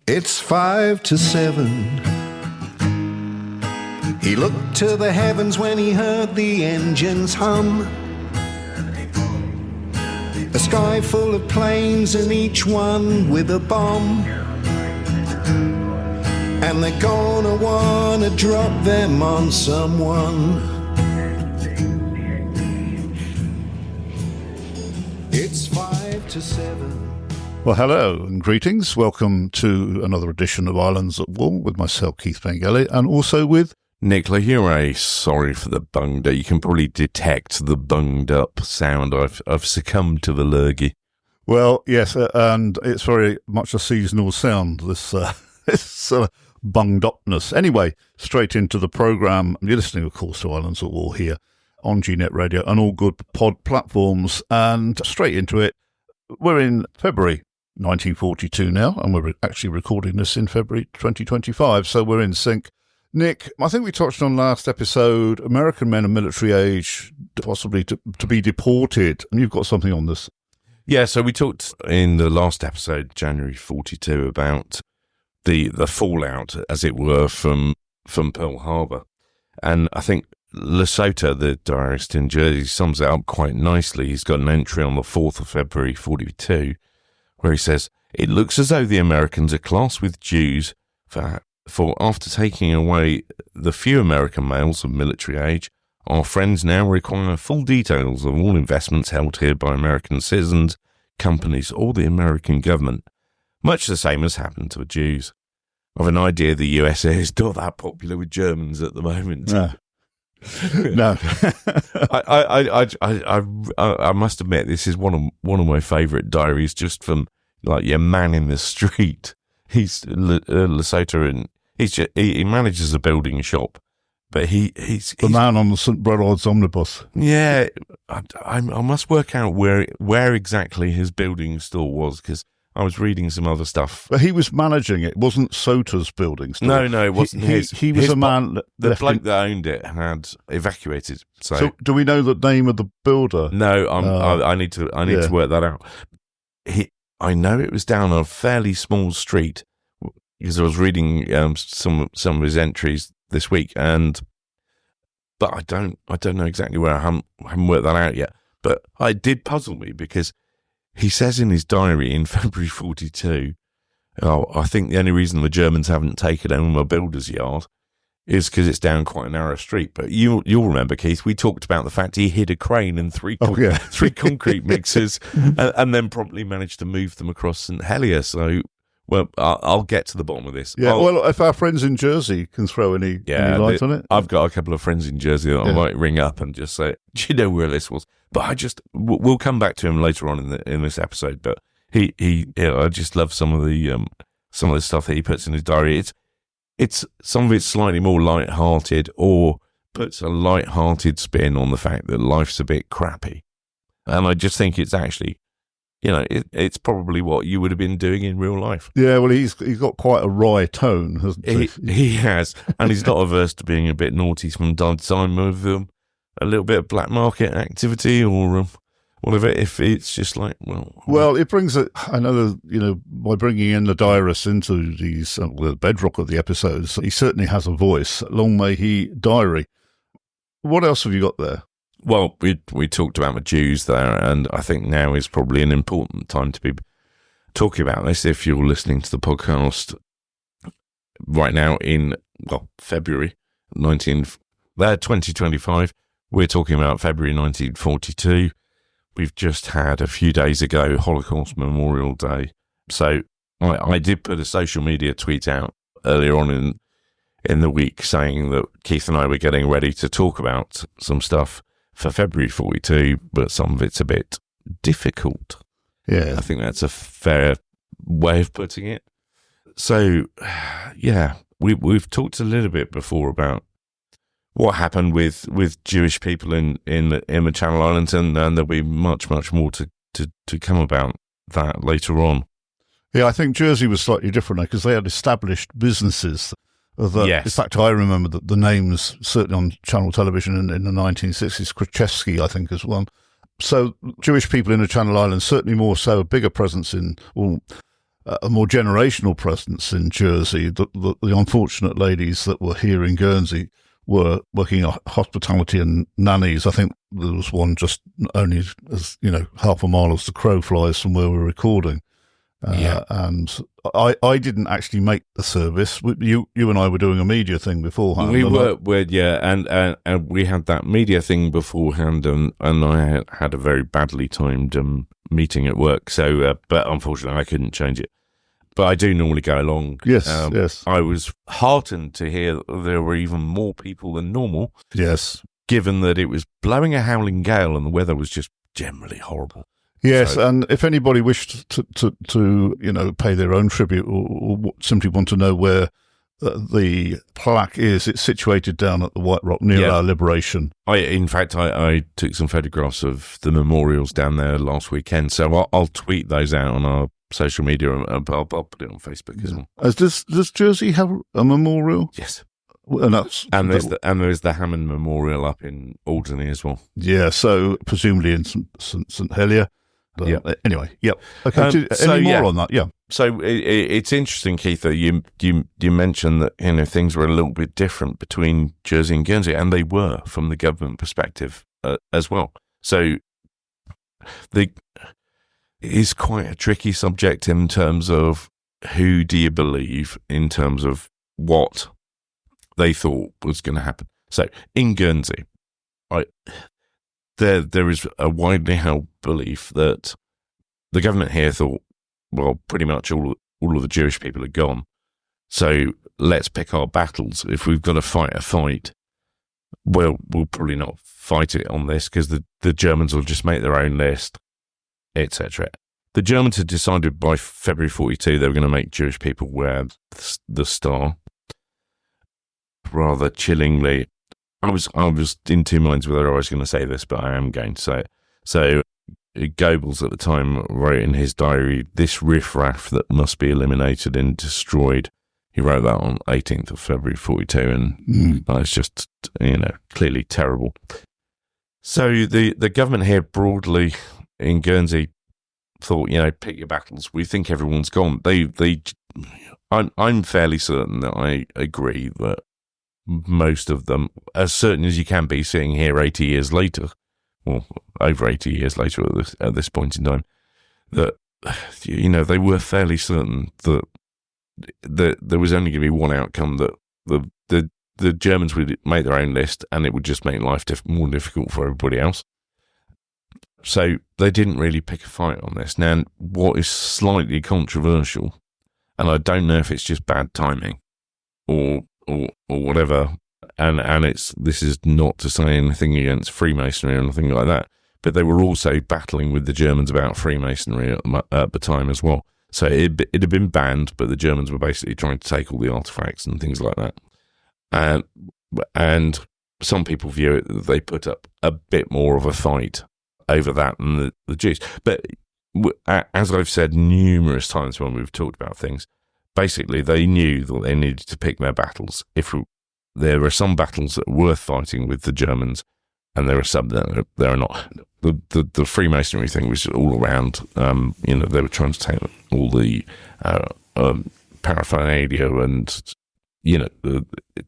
It's 5 to 7. He looked to the heavens when he heard the engines hum. A sky full of planes and each one with a bomb. And they're gonna wanna drop them on someone. It's 5 to 7. Well, hello and greetings. Welcome to another edition of Islands at War with myself, Keith Bengali, and also with Nick Lahire. Sorry for the bunged up. You can probably detect the bunged up sound. I've succumbed to the lurgy. Well, yes, and it's very much a seasonal sound, this bunged upness. Anyway, straight into the programme. You're listening, of course, to Islands at War here on Gnet Radio and all good pod platforms. And straight into it, we're in February 1942 now, and we're actually recording this in February 2025, so we're in sync. Nick, I think we touched on last episode, American men of military age, possibly to be deported, and you've got something on this. Yeah, so we talked in the last episode, January 42, about the fallout, as it were, from Pearl Harbor. And I think Lesotho, the diarist in Jersey, sums it up quite nicely. He's got an entry on the 4th of February 42, where he says, "It looks as though the Americans are classed with Jews for after taking away the few American males of military age, our friends now require full details of all investments held here by American citizens, companies, or the American government, much the same as happened to the Jews. I've an idea the USA is not that popular with Germans at the moment." No. I must admit, this is one of my favourite diaries, just from like your man in the street. He's Lesotho, and he manages a building shop, but he's the man on the St. Brellard's omnibus. Yeah, I must work out where exactly his building store was, because I was reading some other stuff. But he was managing it. It wasn't Sota's building store. No, it wasn't his. He was a man. The bloke that owned it had evacuated. So do we know the name of the builder? No, I need to work that out. I know it was down a fairly small street, because I was reading some of his entries this week, but I don't know exactly where. I haven't worked that out yet. But it did puzzle me, because he says in his diary in February 42, I think the only reason the Germans haven't taken over my builder's yard is because it's down quite a narrow street. But you'll remember, Keith, we talked about the fact he hid a crane and three concrete mixers and then promptly managed to move them across St. Helier. So, well, I'll get to the bottom of this. Yeah, well, if our friends in Jersey can throw any light on it. I've got a couple of friends in Jersey that I might ring up and just say, do you know where this was? But we'll come back to him later on in this episode. But I just love some of the stuff that he puts in his diary. It's some of it's slightly more light-hearted, or puts a light-hearted spin on the fact that life's a bit crappy. And I just think it's actually, it's probably what you would have been doing in real life. Yeah, well, he's got quite a wry tone, hasn't he? He has, and he's not averse to being a bit naughty from time to time with a little bit of black market activity or whatever. If it's just like, well, it brings it. I know, by bringing in the diarist into these the bedrock of the episodes, he certainly has a voice. Long may he diary. What else have you got there? Well, we talked about the Jews there, and I think now is probably an important time to be talking about this. If you're listening to the podcast right now in February 2025, we're talking about February 1942. We've just had a few days ago Holocaust Memorial Day, so I did put a social media tweet out earlier on in the week saying that Keith and I were getting ready to talk about some stuff for February 42, but some of it's a bit difficult. Yeah. I think that's a fair way of putting it. So, yeah, we've talked a little bit before about what happened with Jewish people in the Channel Islands, and there'll be much more to come about that later on. Yeah, I think Jersey was slightly different because they had established businesses. Yes. In fact, I remember the names, certainly on Channel Television in the 1960s, Krzyzewski, I think, is one. So Jewish people in the Channel Islands, certainly more so, a bigger presence in, a more generational presence in Jersey. The unfortunate ladies that were here in Guernsey were working at hospitality and nannies. I think there was one just only as half a mile as the crow flies from where we're recording. And I didn't actually make the service. You and I were doing a media thing beforehand. We were, and we had that media thing beforehand, and I had a very badly timed meeting at work. So, but unfortunately, I couldn't change it. But I do normally go along. Yes, yes. I was heartened to hear that there were even more people than normal. Yes. Given that it was blowing a howling gale and the weather was just generally horrible. Yes, and if anybody wished to pay their own tribute or simply want to know where the plaque is, it's situated down at the White Rock near our Liberation. In fact, I took some photographs of the memorials down there last weekend, so I'll tweet those out on our social media, and I'll put it on Facebook as well. Does Jersey have a memorial? Yes. And there's the Hammond Memorial up in Alderney as well. Yeah, so presumably in St Helier. Anyway, yep. Okay. Any more on that? Yeah. So it's interesting, Keith, that you mentioned that things were a little bit different between Jersey and Guernsey, and they were from the government perspective as well. So it's quite a tricky subject in terms of who do you believe in terms of what they thought was going to happen. So in Guernsey, there is a widely held belief that the government here thought, well, pretty much all of the Jewish people are gone, so let's pick our battles. If we've got to fight a fight, we'll probably not fight it on this because the Germans will just make their own list, etc. The Germans had decided by February 1942 they were going to make Jewish people wear the star. Rather chillingly, I was in two minds whether I was going to say this, but I am going to say it. So Goebbels at the time wrote in his diary, "This riffraff that must be eliminated and destroyed." He wrote that on 18th of February 1942, and it's just clearly terrible. So the government here broadly in Guernsey thought, pick your battles. We think everyone's gone. I'm fairly certain that I agree that most of them, as certain as you can be sitting here 80 years later, well, over 80 years later at this point in time, that, they were fairly certain that there was only going to be one outcome, that the Germans would make their own list and it would just make life more difficult for everybody else. So they didn't really pick a fight on this. Now, what is slightly controversial, and I don't know if it's just bad timing or whatever, and this is not to say anything against Freemasonry or anything like that, but they were also battling with the Germans about Freemasonry at the time as well. So it had been banned, but the Germans were basically trying to take all the artifacts and things like that. And some people view it that they put up a bit more of a fight over that than the Jews. But as I've said numerous times when we've talked about things, basically, they knew that they needed to pick their battles. There are some battles that are worth fighting with the Germans, and there are some that are not. The Freemasonry thing was all around. They were trying to take all the paraphernalia and the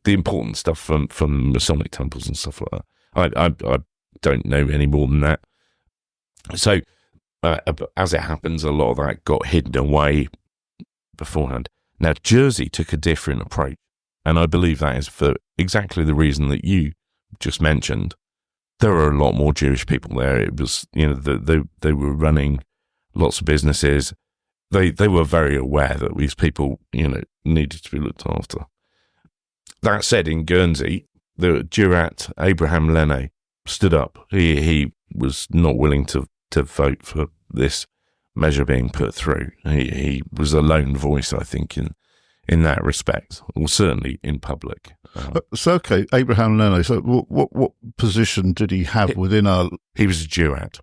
important stuff from Masonic temples and stuff like that. I don't know any more than that. So, as it happens, a lot of that got hidden away beforehand. Now, Jersey took a different approach, and I believe that is for exactly the reason that you just mentioned. There are a lot more Jewish people there. It was, they were running lots of businesses. They were very aware that these people, needed to be looked after. That said, in Guernsey, the Jurat Abraham Lenne stood up. He was not willing to vote for this measure being put through. He was a lone voice, I think, in that respect, or certainly in public. So, okay, Abraham Lenne. So, what position did he have within our? He was a Jurat.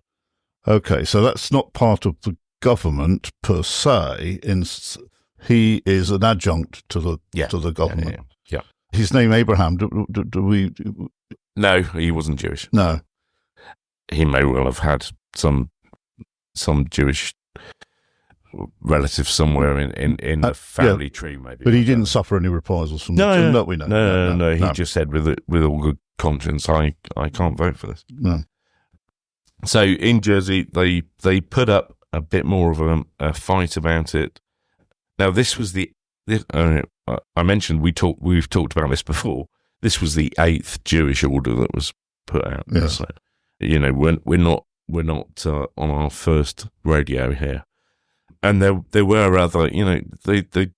Okay, so that's not part of the government per se. He is an adjunct to the government. Yeah. His name Abraham. Do we? No, he wasn't Jewish. No, he may well have had some Jewish relative somewhere in the family tree, maybe. But he didn't suffer any reprisals from No, we know. No. He just said with all good conscience, I can't vote for this. No. So in Jersey, they put up a bit more of a fight about it. Now, this was I mentioned we've talked about this before. This was the 8th Jewish order that was put out. Yeah. So, we're not on our first radio here. And there were other, the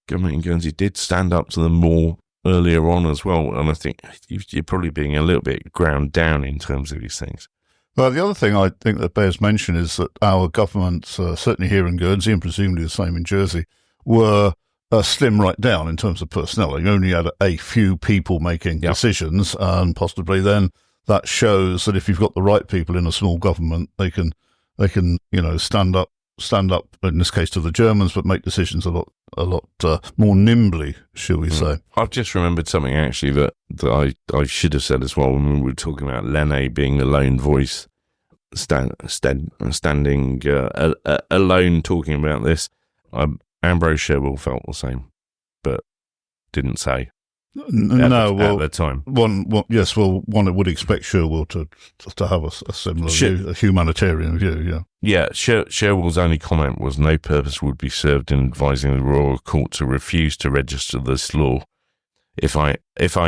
government in Guernsey did stand up to them more earlier on as well. And I think you're probably being a little bit ground down in terms of these things. Well, the other thing I think that bears mention is that our governments, certainly here in Guernsey and presumably the same in Jersey, were slim right down in terms of personnel. You only had a few people making decisions, and possibly then that shows that if you've got the right people in a small government, they can stand up in this case to the Germans, but make decisions a lot more nimbly, shall we say. I've just remembered something actually that I should have said as well when we were talking about Lene being a lone voice, standing alone talking about this. Ambrose Sherwell felt the same, but didn't say. At the time. One would expect Sherwell to have a similar view, a humanitarian view, yeah. Yeah, Sherwell's only comment was no purpose would be served in advising the Royal Court to refuse to register this law. If I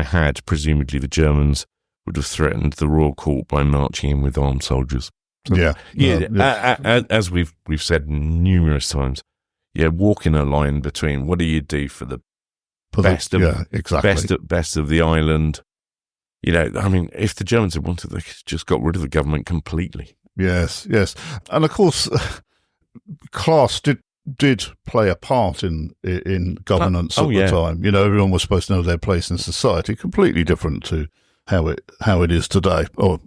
had, presumably the Germans would have threatened the Royal Court by marching in with armed soldiers. So, as we've said numerous times, walking a line between what do you do for the best of the island. If the Germans had wanted, they could have just got rid of the government completely. Yes. And of course, class did play a part in governance at the time. Everyone was supposed to know their place in society, completely different to how it is today. Oh,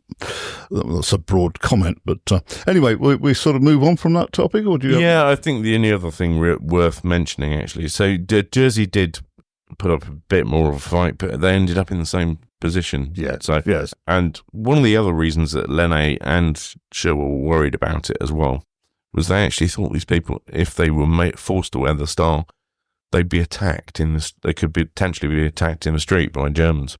that's a broad comment, but anyway, we sort of move on from that topic, or do you? I think the only other thing worth mentioning actually. So Jersey did put up a bit more of a fight, but they ended up in the same position. Yes. And one of the other reasons that Lene and Sherwell were worried about it as well was they actually thought these people, if they were forced to wear the star, they'd be attacked they could potentially be attacked in the street by Germans.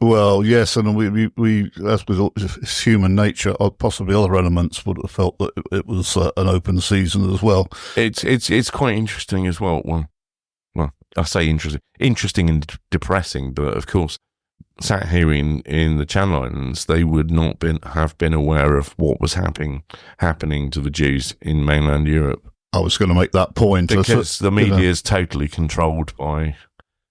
Well, yes, and we as with human nature, or possibly other elements, would have felt that it was an open season as well. It's quite interesting as well. Well, I say interesting and depressing, but of course, sat here in the Channel Islands, they would not have been aware of what was happening to the Jews in mainland Europe. I was going to make that point because the media is totally controlled by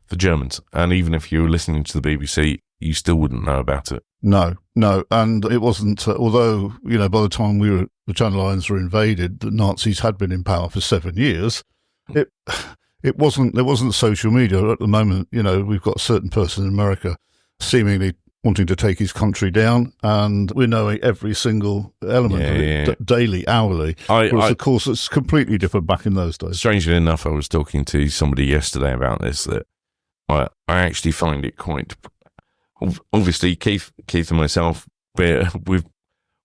the Germans, and even if you were listening to the BBC, you still wouldn't know about it. No, and it wasn't. Although by the time the Channel Islands were invaded, the Nazis had been in power for 7 years. It wasn't. There wasn't social media at the moment. We've got a certain person in America seemingly wanting to take his country down, and we're knowing every single element of it daily, hourly. Whereas, of course, it's completely different back in those days. Strangely enough, I was talking to somebody yesterday about this, that I actually find it quite... Obviously, Keith and myself, we're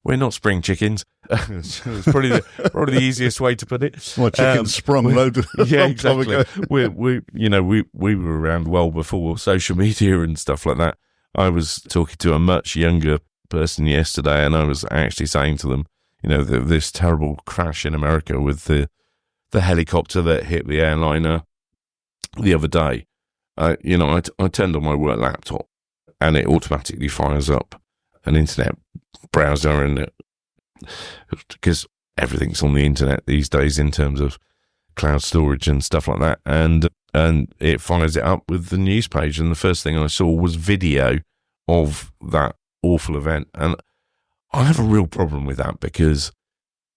not spring chickens. It's probably the easiest way to put it. My chicken sprung loads of time ago. we were around well before social media and stuff like that. I was talking to a much younger person yesterday, and I was actually saying to them, this terrible crash in America with the helicopter that hit the airliner the other day. I turned on my work laptop, and it automatically fires up an internet browser, and because everything's on the internet these days in terms of cloud storage and stuff like that, and it fires it up with the news page, and the first thing I saw was video of that awful event. And I have a real problem with that, because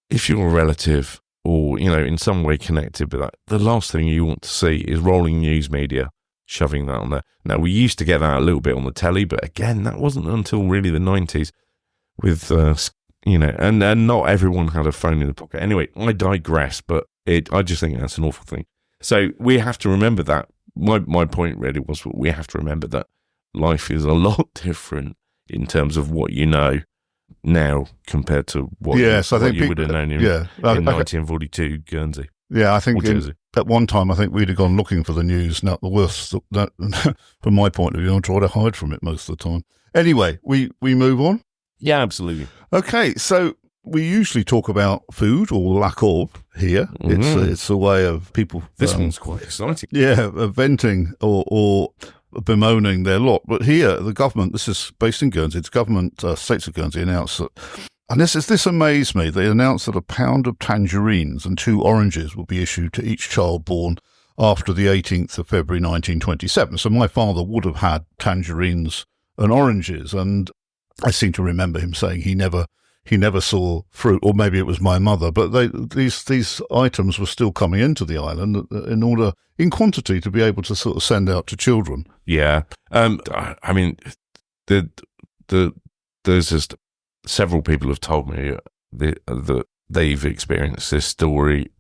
if you're a relative or in some way connected with that, the last thing you want to see is rolling news media shoving that on there. Now, we used to get that a little bit on the telly, but again, that wasn't until really the 90s with and not everyone had a phone in the pocket. Anyway, I digress, but I just think that's an awful thing. So we have to remember that. My point really was, we have to remember that life is a lot different in terms of what you know now compared to what you would have known in 1942 Guernsey. Yeah, I think at one time, I think we'd have gone looking for the news. Not the worst, from my point of view, I try to hide from it most of the time. Anyway, we move on? Yeah, absolutely. Okay, so we usually talk about food or lack of here. It's a way of people... This one's quite exciting. Yeah, venting or bemoaning their lot. But here, the government, this is based in Guernsey, the government, States of Guernsey, announced that, and this amazed me, they announced that a pound of tangerines and 2 oranges will be issued to each child born after the 18th of February 1927. So my father would have had tangerines and oranges, and I seem to remember him saying he never saw fruit, or maybe it was my mother, but these items were still coming into the island in quantity to be able to sort of send out to children. Yeah. I mean, there's just several people have told me that they've experienced this story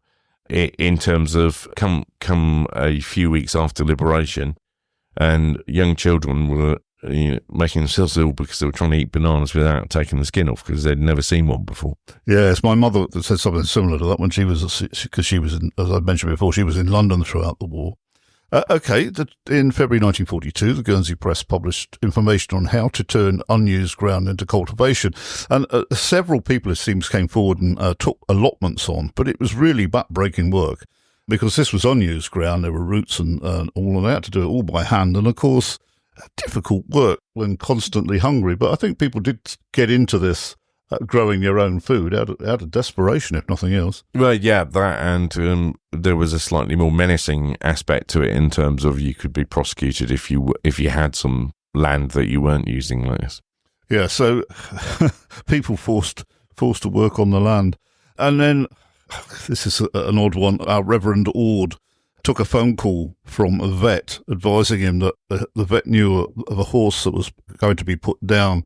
in terms of come a few weeks after liberation, and young children were making themselves ill because they were trying to eat bananas without taking the skin off because they'd never seen one before. Yes, my mother said something similar to that when because she was, as I mentioned before, she was in London throughout the war. In February 1942, the Guernsey Press published information on how to turn unused ground into cultivation. And several people, it seems, came forward and took allotments on, but it was really back-breaking work because this was unused ground. There were roots and all of that, to do it all by hand. And, of course, difficult work when constantly hungry. But I think people did get into this growing your own food out of desperation, if nothing else. Well, yeah, that, and there was a slightly more menacing aspect to it in terms of you could be prosecuted if you had some land that you weren't using like this. Yeah, so people forced to work on the land. And then, this is an odd one, our Reverend Ord took a phone call from a vet advising him that the vet knew of a horse that was going to be put down,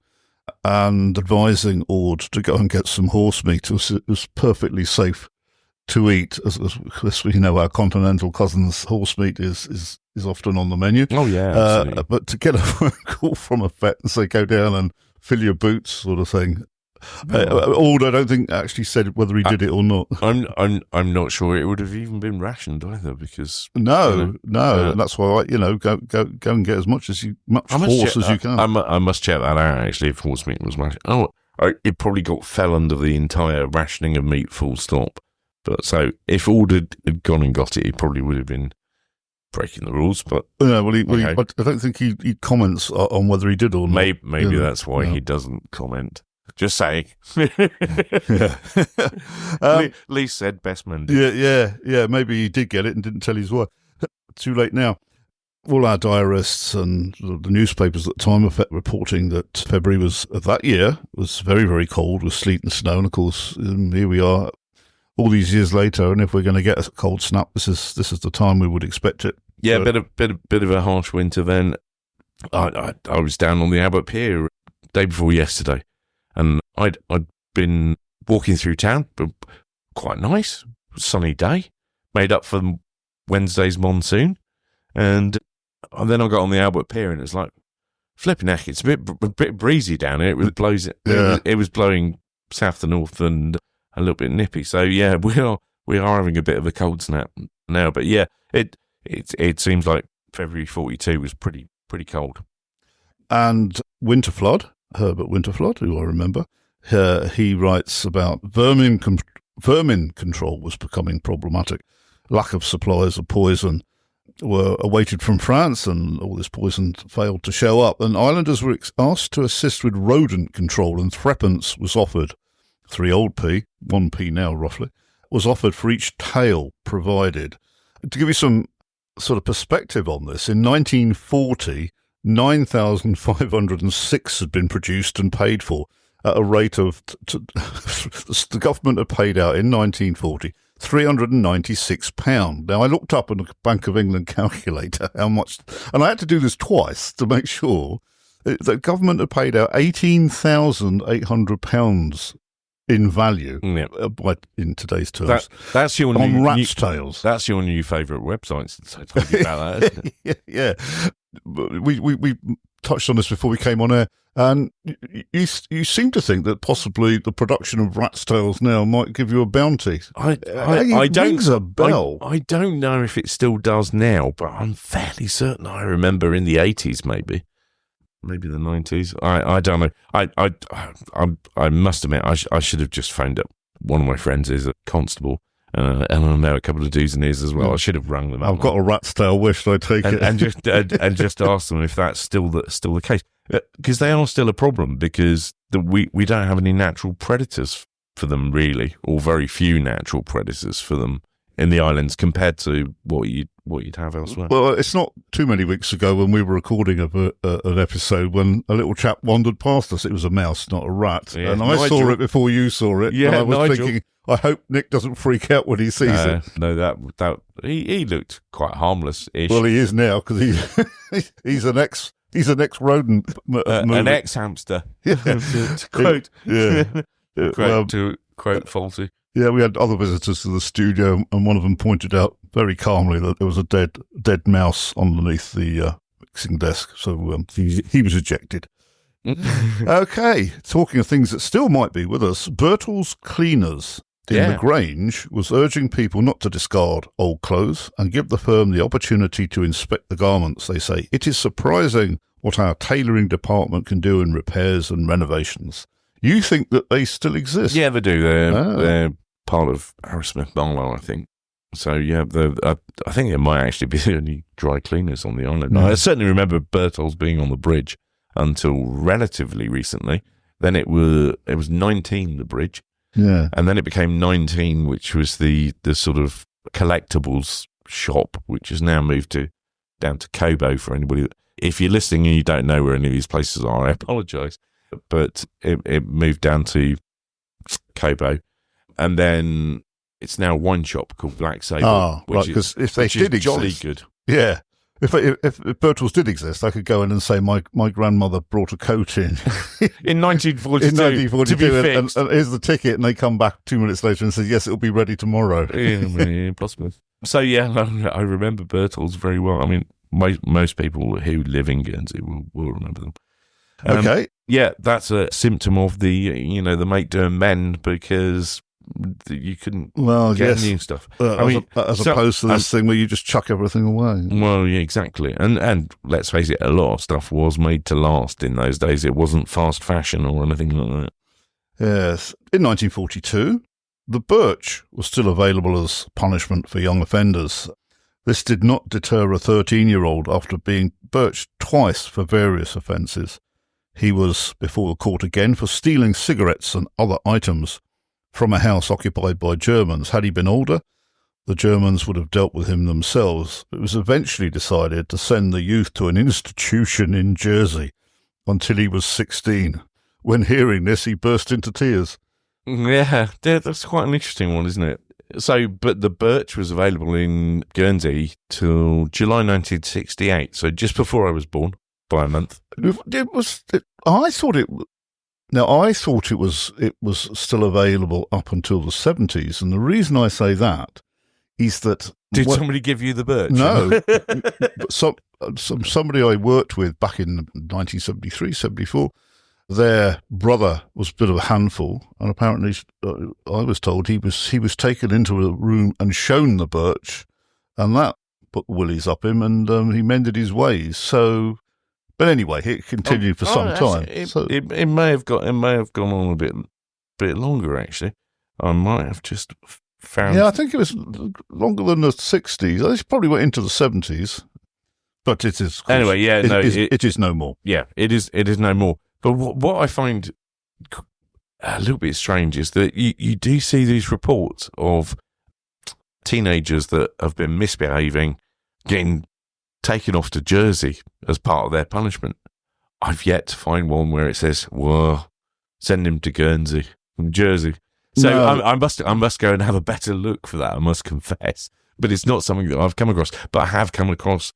and advising Ord to go and get some horse meat. It was perfectly safe to eat. As we know, our continental cousins, horse meat is often on the menu. Oh, yeah, absolutely. But to get a phone call from a vet and say, go down and fill your boots sort of thing. Ord, I don't think actually said whether he did it or not. I'm not sure it would have even been rationed either, because no, that's why go and get as much horse as you can. I must check that out actually. If horse meat was rationed, it probably fell under the entire rationing of meat, full stop. But so if Ord had gone and got it, he probably would have been breaking the rules. But yeah, I don't think he comments on whether he did or not. Maybe that's why he doesn't comment. Just saying. Yeah. Lee said best man did. Yeah. Maybe he did get it and didn't tell his wife. Too late now. All our diarists and the newspapers at the time were reporting that February of that year was very, very cold with sleet and snow. And of course, here we are all these years later. And if we're going to get a cold snap, this is the time we would expect it. Yeah, bit of a harsh winter then. I was down on the Albert Pier day before yesterday. And I'd been walking through town, but quite nice, sunny day, made up for Wednesday's monsoon. And then I got on the Albert Pier, and it's like, flipping heck, it's a bit breezy down here. It was blowing south to north and a little bit nippy. So yeah, we are having a bit of a cold snap now. But yeah, it seems like February 42 was pretty cold. And Winterflood. Herbert Winterflood, who I remember, he writes about vermin control was becoming problematic. Lack of supplies of poison were awaited from France, and all this poison failed to show up. And islanders were asked to assist with rodent control, and threepence was offered. 3 old p, 1p now roughly, was offered for each tail provided. To give you some sort of perspective on this, in 1940, 9,506 had been produced and paid for at a rate of, the government had paid out in 1940, £396. Now, I looked up on the Bank of England calculator how much, and I had to do this twice to make sure. The government had paid out £18,800 in value, in today's terms. That's your on rat's tails. That's your new favourite website since I told you about that, isn't it? Yeah. We touched on this before we came on air, and you seem to think that possibly the production of rat's tails now might give you a bounty. I don't. Rings a bell. I don't know if it still does now, but I'm fairly certain I remember in the 80s, maybe the 90s. I don't know. I must admit, I should have just phoned up. One of my friends is a constable. And I know a couple of do's and e's as well. I should have rung them up. I've got a rat's tail wish, I take it. And just ask them if that's still the case. Because they are still a problem, because we don't have any natural predators for them, really, or very few natural predators for them in the islands compared to what you'd have elsewhere. Well, it's not too many weeks ago when we were recording an episode when a little chap wandered past us. It was a mouse, not a rat. Yeah, and I saw it before you saw it. Yeah, and I was Nigel. Thinking, I hope Nick doesn't freak out when he sees it. No, that he looked quite harmless-ish. Well, he is now, because he's an ex-rodent. An ex-hamster. Yeah. to quote. Yeah. Quote faulty. Yeah, we had other visitors to the studio, and one of them pointed out very calmly that there was a dead mouse underneath the mixing desk, so he was ejected. Okay, talking of things that still might be with us, Birtles Cleaners in the Grange was urging people not to discard old clothes and give the firm the opportunity to inspect the garments. They say, it is surprising what our tailoring department can do in repairs and renovations. You think that they still exist? Yeah, they do. They're part of Harrismith Barlow, I think. So, yeah, I think it might actually be the only dry cleaners on the island. I certainly remember Birtles being on the bridge until relatively recently. Then it was 19, the bridge. Yeah. And then it became 19, which was the sort of collectibles shop, which has now moved down to Cobo for anybody. If you're listening and you don't know where any of these places are, I apologise. But it moved down to Cobo. And then it's now a wine shop called Black Sable. Right, because if they did exist, jolly good. Yeah. If Birtles did exist, I could go in and say my grandmother brought a coat in. In 1942. In 1942. To be fixed. And here's the ticket, and they come back 2 minutes later and say, yes, it'll be ready tomorrow. Yeah, possibly. So, yeah, I remember Birtles very well. I mean, most people who live in Guernsey will remember them. Okay. Yeah, that's a symptom of the make doing men, because you couldn't get new stuff. As opposed to this thing where you just chuck everything away. Well, yeah, exactly. And let's face it, a lot of stuff was made to last in those days. It wasn't fast fashion or anything like that. Yes. In 1942, the birch was still available as punishment for young offenders. This did not deter a 13-year-old after being birched twice for various offences. He was before the court again for stealing cigarettes and other items from a house occupied by Germans. Had he been older, the Germans would have dealt with him themselves. It was eventually decided to send the youth to an institution in Jersey until he was 16. When hearing this, he burst into tears. Yeah, that's quite an interesting one, isn't it? So, but the birch was available in Guernsey till July 1968, so just before I was born, by a month. I thought it was still available up until the 70s, and the reason I say that is that... Did somebody give you the birch? No. But somebody I worked with back in 1973, 74, their brother was a bit of a handful, and apparently I was told he was taken into a room and shown the birch, and that put willies up him, and he mended his ways. So... But anyway, it continued for some time. It may have gone on a bit longer, actually. I might have just found. Yeah, I think it was longer than the 60s. It probably went into the 70s. But it is. Anyway, yeah, it is no more. Yeah, it is no more. But what I find a little bit strange is that you do see these reports of teenagers that have been misbehaving, getting taken off to Jersey as part of their punishment. I've yet to find one where it says, "Well, send him to Guernsey from Jersey." So no. I must go and have a better look for that. I must confess, but it's not something that I've come across. But I have come across,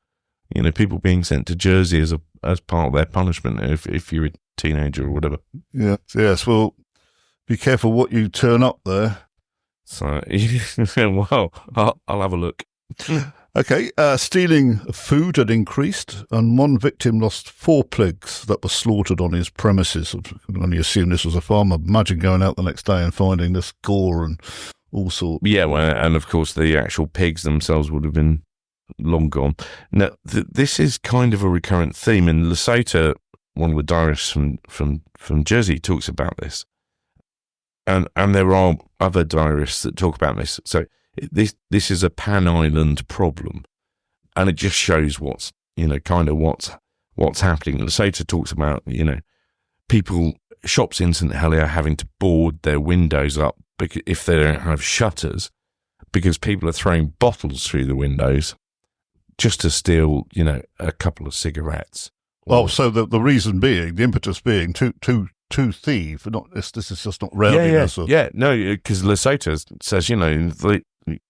people being sent to Jersey as part of their punishment if you're a teenager or whatever. Yeah. Yes. Well, be careful what you turn up there. So, well, I'll have a look. Okay, stealing of food had increased, and one victim lost 4 pigs that were slaughtered on his premises. I can only assume this was a farmer. Imagine going out the next day and finding this gore and all sorts. Yeah, well, and of course the actual pigs themselves would have been long gone. Now, this is kind of a recurrent theme. In Lesotho, one of the diarists from Jersey talks about this. And there are other diarists that talk about this. So this is a pan-island problem. And it just shows what's happening. Lesotho talks about, people, shops in St Helier having to board their windows up because if they don't have shutters, because people are throwing bottles through the windows just to steal, a couple of cigarettes. Well, so the reason being, the impetus being to thieve, not this is just not rowdiness. No, because Lesotho says,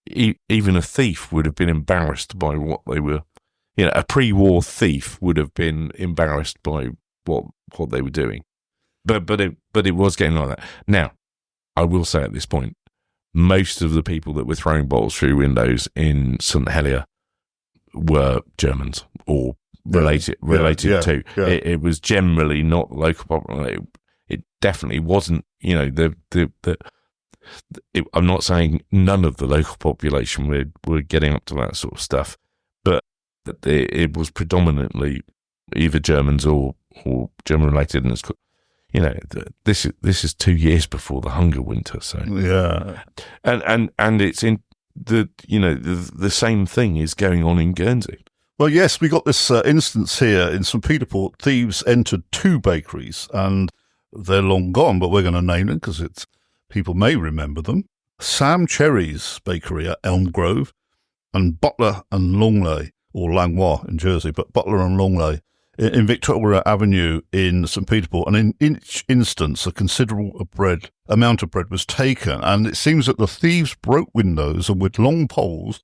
even a thief would have been embarrassed by what they were, a pre-war thief would have been embarrassed by what they were doing. But it was getting like that. Now, I will say at this point, most of the people that were throwing bottles through windows in St Helier were Germans or related to. Yeah. It was generally not the local population. It definitely wasn't. I'm not saying none of the local population were getting up to that sort of stuff, but it was predominantly either Germans or German related, and this is 2 years before the hunger winter. So yeah, and it's in the same thing is going on in Guernsey. Well, yes, we got this instance here in St Peter Port. Thieves entered 2 bakeries, and they're long gone, but we're going to name them because people may remember them. Sam Cherry's Bakery at Elm Grove, and Butler and Longley, or Langlois in Jersey, but Butler and Longley in Victoria Avenue in St Peter Port. And in each instance, a considerable amount of bread was taken, and it seems that the thieves broke windows and with long poles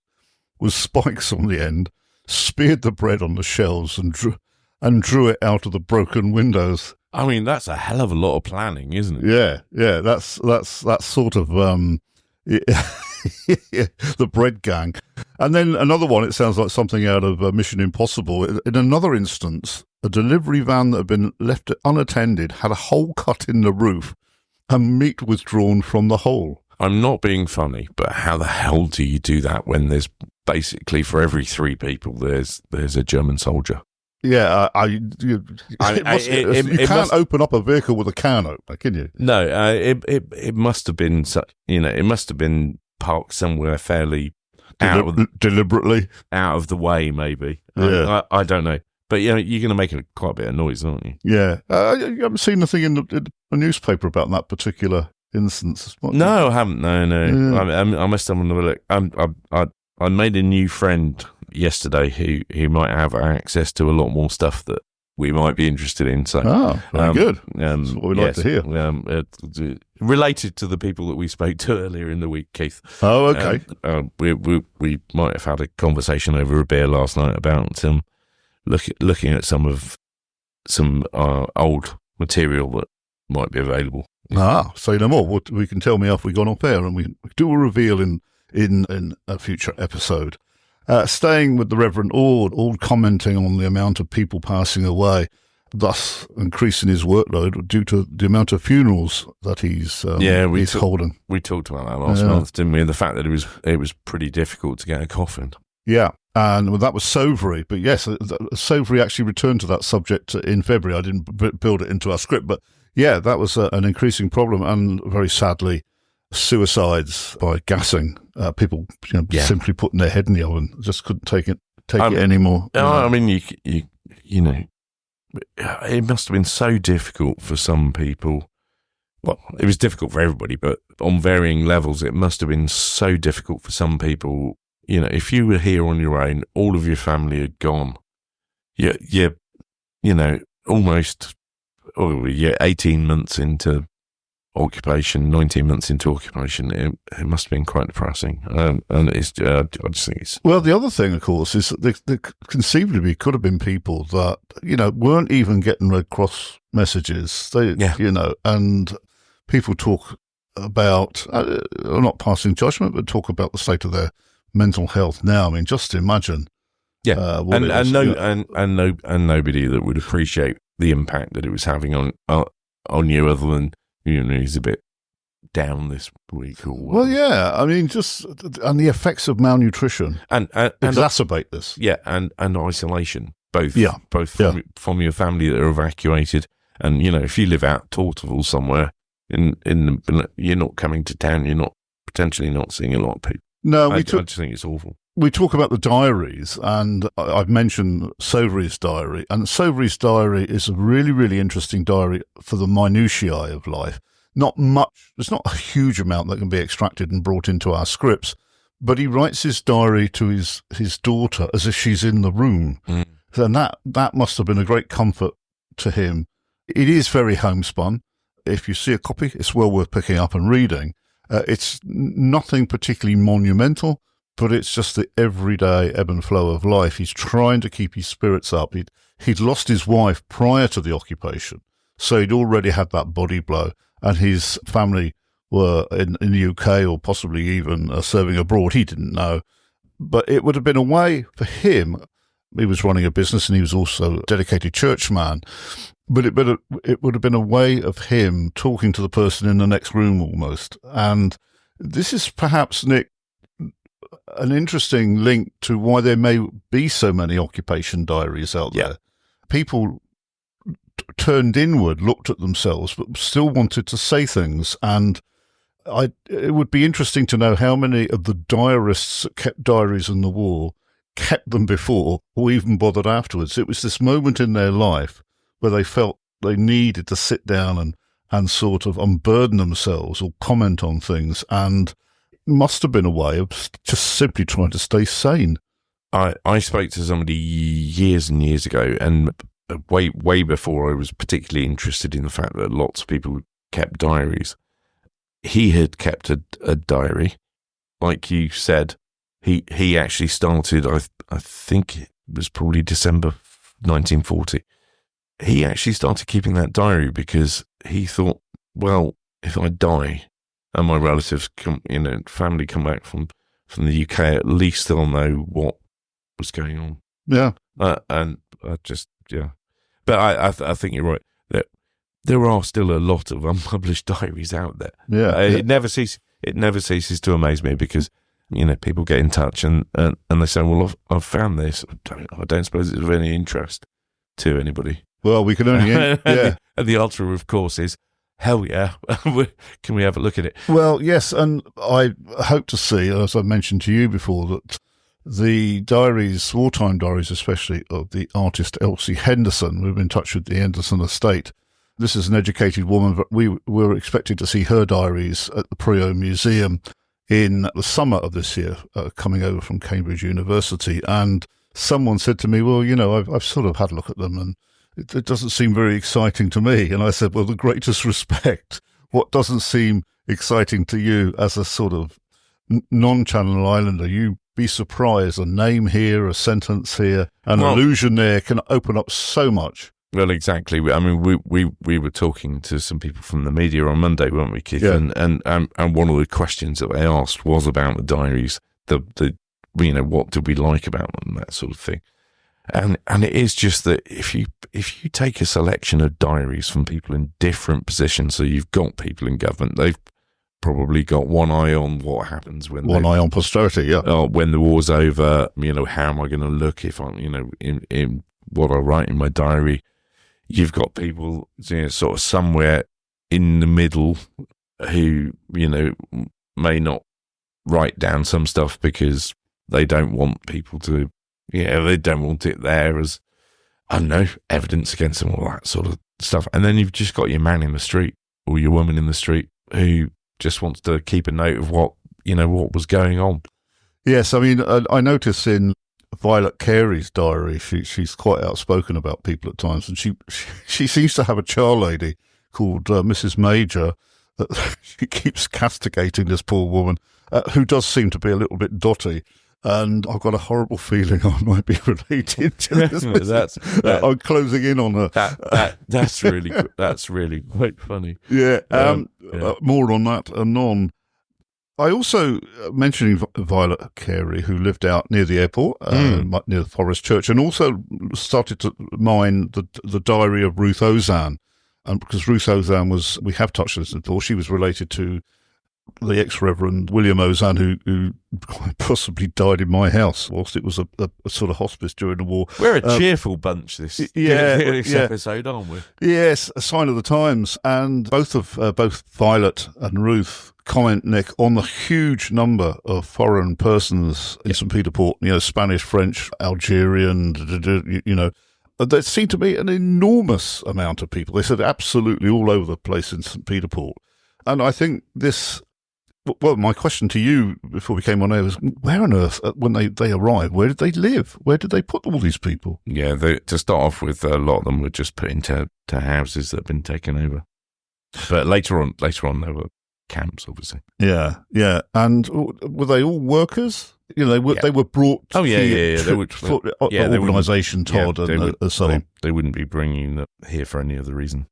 with spikes on the end, speared the bread on the shelves and drew it out of the broken windows. I mean, that's a hell of a lot of planning, isn't it? Yeah. That's sort of the bread gang. And then another one, it sounds like something out of Mission Impossible. In another instance, a delivery van that had been left unattended had a hole cut in the roof and meat withdrawn from the hole. I'm not being funny, but how the hell do you do that when there's basically for every 3 people there's a German soldier? Yeah, you can't open up a vehicle with a can opener, can you? No, it must have been it must have been parked somewhere fairly deliberately out of the way, maybe. Yeah. I don't know, but you're going to make quite a bit of noise, aren't you? Yeah, you haven't seen anything in the newspaper about that particular instance? No, I haven't. No. Yeah. I must have another look. I made a new friend yesterday who might have access to a lot more stuff that we might be interested in. So, very good. That's what we'd like to hear. Related to the people that we spoke to earlier in the week, Keith. Oh, okay. We might have had a conversation over a beer last night about looking at some old material that might be available. Say no more. We can tell me after we've gone off air, and we do a reveal in a future episode. Staying with the Reverend Ord commenting on the amount of people passing away, thus increasing his workload due to the amount of funerals that he's holding. We talked about that last month, didn't we? And the fact that it was pretty difficult to get a coffin. Yeah, and that was Sauvery. But yes, Sauvery actually returned to that subject in February. I didn't build it into our script, but yeah, that was an increasing problem, and very sadly, suicides by gassing. People simply putting their head in the oven, just couldn't take it anymore. I mean, you know, it must have been so difficult for some people. Well, it was difficult for everybody, but on varying levels, it must have been so difficult for some people. You know, if you were here on your own, all of your family had gone. You're almost 18 months into occupation, 19 months into occupation. It must have been quite depressing. And it's, I just think it's... Well, the other thing, of course, is that there conceivably could have been people that, weren't even getting Red Cross messages. And people talk about, not passing judgment, but talk about the state of their mental health now. I mean, just imagine. Yeah, what it is. and nobody that would appreciate the impact that it was having on you, other than he's a bit down this week or whatever. Well, yeah, I mean, and the effects of malnutrition and exacerbate this. Yeah, and isolation, both from your family that are evacuated, and if you live out Torterville somewhere, you're not coming to town, you're potentially not seeing a lot of people. No, I just think it's awful. We talk about the diaries, and I've mentioned Sauvary's diary, and Sauvary's diary is a really, really interesting diary for the minutiae of life. Not much, there's not a huge amount that can be extracted and brought into our scripts, but he writes his diary to his daughter as if she's in the room. Mm. And that must have been a great comfort to him. It is very homespun. If you see a copy, it's well worth picking up and reading. It's nothing particularly monumental, but it's just the everyday ebb and flow of life. He's trying to keep his spirits up. He'd lost his wife prior to the occupation, so he'd already had that body blow, and his family were in the UK or possibly even serving abroad. He didn't know. But it would have been a way for him. He was running a business and he was also a dedicated churchman. But it would have been a way of him talking to the person in the next room almost. And this is perhaps, Nick, an interesting link to why there may be so many occupation diaries out there. People turned inward, looked at themselves, but still wanted to say things. And it would be interesting to know how many of the diarists that kept diaries in the war kept them before or even bothered afterwards. It was this moment in their life where they felt they needed to sit down and sort of unburden themselves or comment on things, and it must have been a way of just simply trying to stay sane. I spoke to somebody years and years ago, and way before I was particularly interested in the fact that lots of people kept diaries. He had kept a diary. Like you said, he actually started, I think it was probably December 1940. He actually started keeping that diary because he thought, well, if I die and my relatives family come back from the UK, at least they'll know what was going on. Yeah. And I just, yeah. But I think you're right. That there are still a lot of unpublished diaries out there. Yeah. It never ceases to amaze me because, people get in touch and they say, well, I've found this. I don't suppose it's of any interest to anybody. Well, we can only, yeah. And the answer, of course, is, hell yeah. Can we have a look at it? Well, yes, and I hope to see, as I mentioned to you before, that the diaries, wartime diaries especially, of the artist Elsie Henderson, we've been in touch with the Henderson estate. This is an educated woman, but we were expecting to see her diaries at the Priaulx Museum in the summer of this year, coming over from Cambridge University. And someone said to me, well, I've sort of had a look at them and it doesn't seem very exciting to me. And I said, well, the greatest respect. What doesn't seem exciting to you as a sort of non-Channel Islander? You be surprised. A name here, a sentence here, an allusion there can open up so much. Well, exactly. I mean, we were talking to some people from the media on Monday, weren't we, Keith? Yeah. And one of the questions that they asked was about the diaries, the what did we like about them, that sort of thing. And it is just that if you take a selection of diaries from people in different positions, so you've got people in government, they've probably got one eye on what happens when eye on posterity, yeah. When the war's over, how am I going to look if I'm, in what I write in my diary. You've got people, sort of somewhere in the middle who, may not write down some stuff because they don't want people to, they don't want it there as, I don't know, evidence against them, all that sort of stuff. And then you've just got your man in the street or your woman in the street who just wants to keep a note of what was going on. Yes, I mean, I notice in Violet Carey's diary, she's quite outspoken about people at times, and she seems to have a char lady called Mrs. Major that she keeps castigating this poor woman, who does seem to be a little bit dotty. And I've got a horrible feeling I might be related to this. I'm closing in on her. That's really quite funny. Yeah. More on that anon. I also, mentioning Violet Carey, who lived out near the airport, near the Forest Church, and also started to mine the diary of Ruth Ozanne. And because Ruth Ozanne was, we have touched on this before, she was related to the ex-Reverend William Ozanne, who possibly died in my house whilst it was a sort of hospice during the war. We're a cheerful bunch this episode, aren't we? Yes, a sign of the times. And both Violet and Ruth comment, Nick, on the huge number of foreign persons in St. Peter Port, Spanish, French, Algerian, there seemed to be an enormous amount of people. They said absolutely all over the place in St. Peter Port. And I think this... Well, my question to you before we came on air was, where on earth, when they arrived, where did they live? Where did they put all these people? Yeah, to start off with, a lot of them were just put into houses that had been taken over. But later on, there were camps, obviously. Yeah. And were they all workers? They were brought. Oh yeah. They would for organisation, Todd, and so on. They wouldn't be bringing them here for any other reason.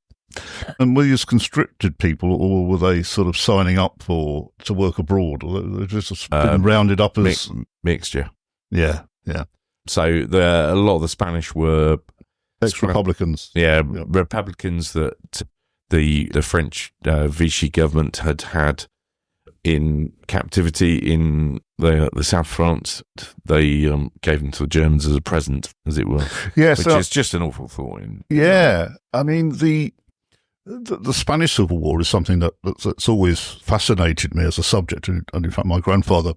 And were these conscripted people, or were they sort of signing up to work abroad, or they just been rounded up as mixture? Yeah. So a lot of the Spanish were ex-republicans. Republicans that the French Vichy government had in captivity in the South of France. They gave them to the Germans as a present, as it were. Yes, which is just an awful thought. I mean the Spanish Civil War is something that's always fascinated me as a subject, and in fact my grandfather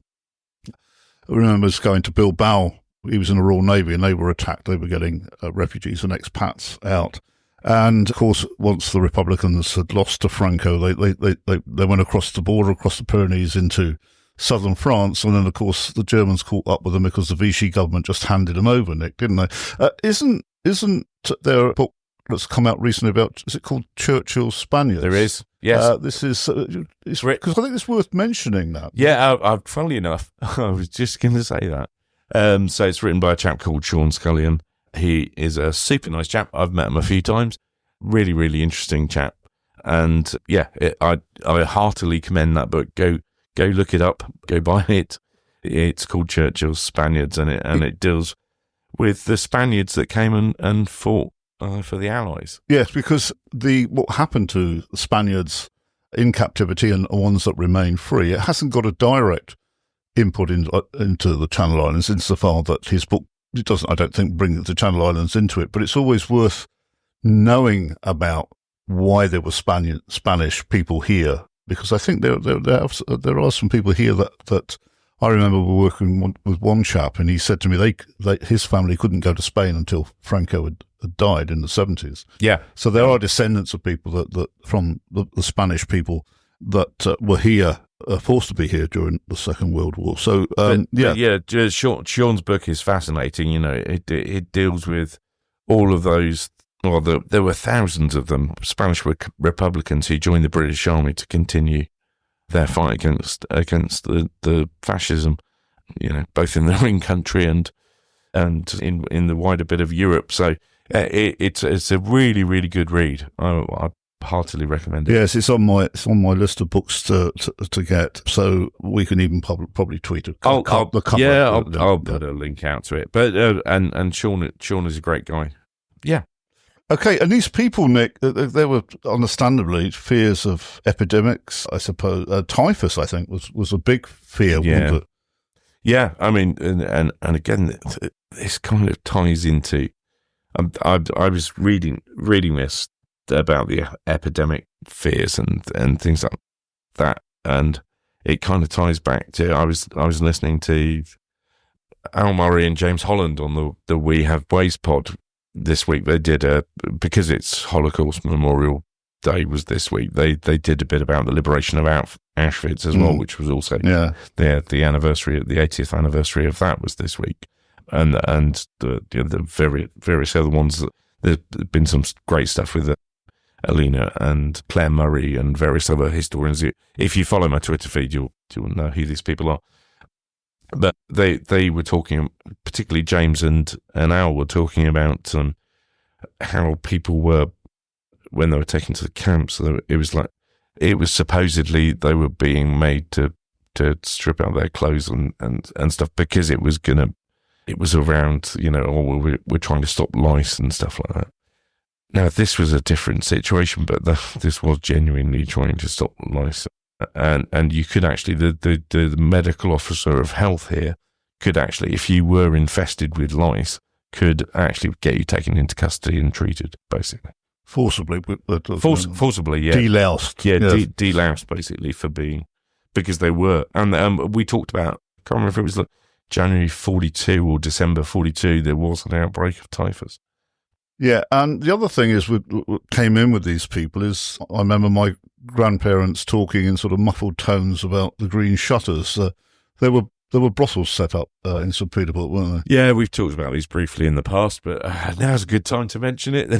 remembers going to Bilbao. He was in the Royal Navy and they were attacked. They were getting refugees and expats out, and of course once the Republicans had lost to Franco, they went across the border, across the Pyrenees into southern France, and then of course the Germans caught up with them because the Vichy government just handed them over, Nick, didn't they? Isn't there a book that's come out recently about, is it called Churchill's Spaniards? There is, yes. This is, because I think it's worth mentioning that. Yeah, funnily enough, I was just going to say that. So it's written by a chap called Sean Scullion. He is a super nice chap. I've met him a few times. Really, really interesting chap. And I heartily commend that book. Go look it up. Go buy it. It's called Churchill's Spaniards, and it deals with the Spaniards that came and fought for the Allies. Yes, because what happened to the Spaniards in captivity and ones that remain free, it hasn't got a direct input into the Channel Islands, insofar that his book doesn't, I don't think, bring the Channel Islands into it, but it's always worth knowing about why there were Spanish people here, because I think there are some people here that I remember working with one chap, and he said to me his family couldn't go to Spain until Franco had died in the 70s. Yeah. So there are descendants of people that from the Spanish people that were here, forced to be here during the Second World War. So, Sean's book is fascinating. It deals with all of those. Well, there were thousands of them, Spanish Republicans who joined the British Army to continue their fight against the fascism, both in their own country and in the wider bit of Europe. So it's a really, really good read. I heartily recommend it. Yes, it's on my list of books to get. So we can even probably tweet it. I'll put a link out to it. But and Sean is a great guy. Yeah. Okay, and these people, Nick, there were understandably fears of epidemics, I suppose. Typhus, I think, was a big fear. Yeah, yeah. I mean, and again, this kind of ties into. I was reading this about the epidemic fears and things like that, and it kind of ties back to I was listening to Al Murray and James Holland on the We Have Ways pod this week. They did because it's Holocaust Memorial Day was this week. They did a bit about the liberation of Auschwitz as well, which was also the anniversary, the 80th anniversary of that was this week, and the various other ones. There's been some great stuff with Alina and Claire Murray and various other historians. If you follow my Twitter feed, you'll know who these people are. But they were talking, particularly James and Al were talking about how people were, when they were taken to the camps, it was supposedly they were being made to to strip out their clothes and stuff, because it was around, we're trying to stop lice and stuff like that. Now, this was a different situation, but this was genuinely trying to stop lice. And you could actually, the medical officer of health here could actually, if you were infested with lice, could actually get you taken into custody and treated, basically. Forcibly. Forcibly, yeah. Deloused. Yeah, yes. Deloused, basically, because they were. And we talked about, I can't remember if it was like January 42 or December 42, there was an outbreak of typhus. Yeah, and the other thing is, what came in with these people is, I remember my grandparents talking in sort of muffled tones about the green shutters. There were brothels set up in St. Peterborough, weren't there? Yeah, we've talked about these briefly in the past, but now's a good time to mention it.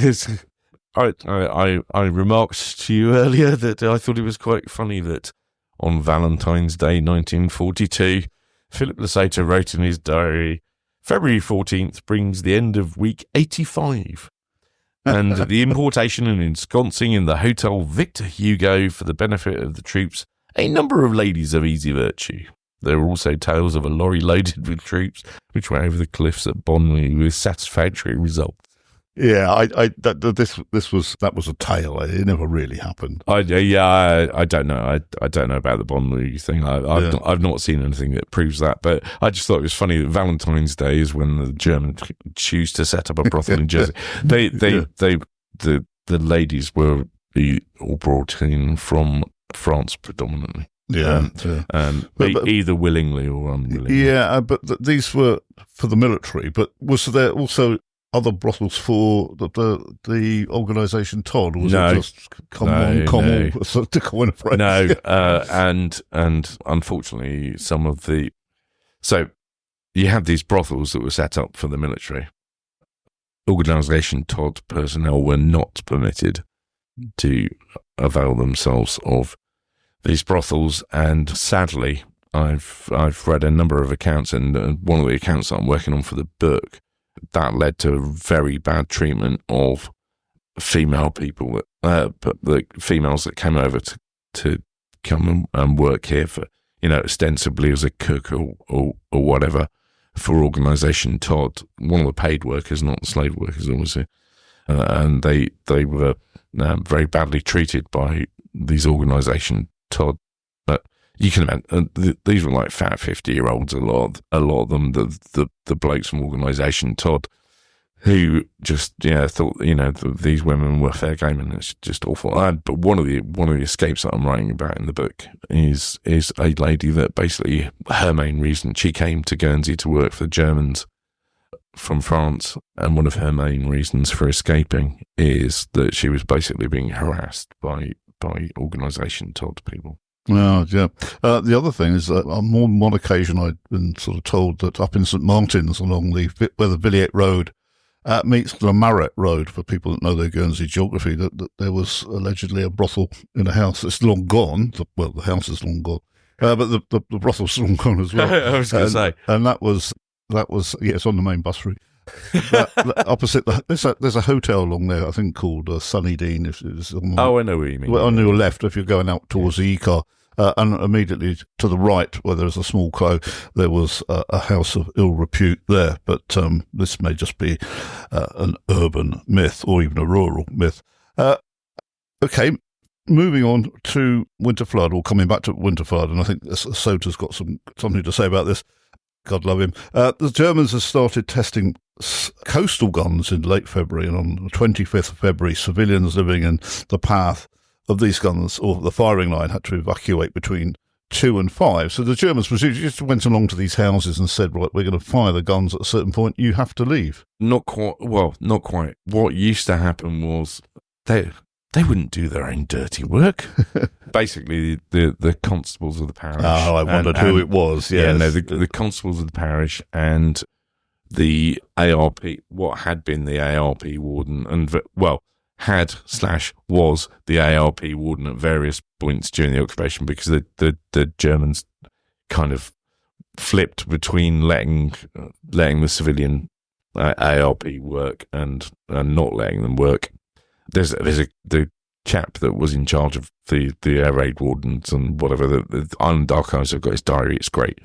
I remarked to you earlier that I thought it was quite funny that on Valentine's Day 1942, Philip Lesotho wrote in his diary, February 14th brings the end of week 85 and the importation and ensconcing in the Hotel Victor Hugo for the benefit of the troops, a number of ladies of easy virtue. There were also tales of a lorry loaded with troops which went over the cliffs at Bonwy with satisfactory results. Yeah, that was a tale. It never really happened. I don't know. I don't know about the Bonwy thing. I've not seen anything that proves that. But I just thought it was funny that Valentine's Day is when the Germans choose to set up a brothel in Jersey. The ladies were all brought in from France predominantly. Yeah, either willingly or unwillingly. Yeah, but these were for the military. But was there also other brothels for the organisation Todd, or was it just to coin a phrase? No, and unfortunately, so you had these brothels that were set up for the military. Organisation Todd personnel were not permitted to avail themselves of these brothels, and sadly, I've read a number of accounts, and one of the accounts that I'm working on for the book, that led to very bad treatment of female people, but the females that came over to come and work here for, ostensibly as a cook or whatever for Organisation Todd. One of the paid workers, not the slave workers, obviously, and they were very badly treated by these Organisation Todd. But you can imagine, these were like fat 50-year-olds, a lot of them, the blokes from Organisation Todd, who just thought these women were fair game, and it's just awful. But one of the escapes that I'm writing about in the book is a lady that basically, her main reason, she came to Guernsey to work for the Germans from France, and one of her main reasons for escaping is that she was basically being harassed by Organisation Todd people. Oh, yeah. The other thing is that on more than one occasion I'd been sort of told that up in St. Martin's, along where the Villiers Road meets the Maret Road, for people that know their Guernsey geography, that there was allegedly a brothel in a house that's long gone. The house is long gone, but the brothel's long gone as well. I was going to say. And that was it's on the main bus route. Opposite there's a hotel along there, I think, called Sunny Dean. I know what you mean. On your left, if you're going out towards the Ecar, and immediately to the right, where there's a small close, there was a house of ill repute there. But this may just be an urban myth, or even a rural myth. Okay, moving on to Winterflood, or coming back to Winterflood, and I think Sota's got something to say about this. God love him. The Germans have started testing coastal guns in late February, and on the 25th of February, civilians living in the path of these guns, or the firing line, had to evacuate between 2 and 5. So the Germans presumably just went along to these houses and said, right, we're going to fire the guns at a certain point, you have to leave. Not quite. What used to happen was they wouldn't do their own dirty work. Basically, the constables of the parish. Oh, I wondered who it was. Yes. Yeah, no, the constables of the parish and the ARP, what had been the ARP warden, and was the ARP warden at various points during the occupation, because the Germans kind of flipped between letting the civilian ARP work and not letting them work. The chap that was in charge of the air raid wardens and whatever. The Island Archives have got his diary. It's great.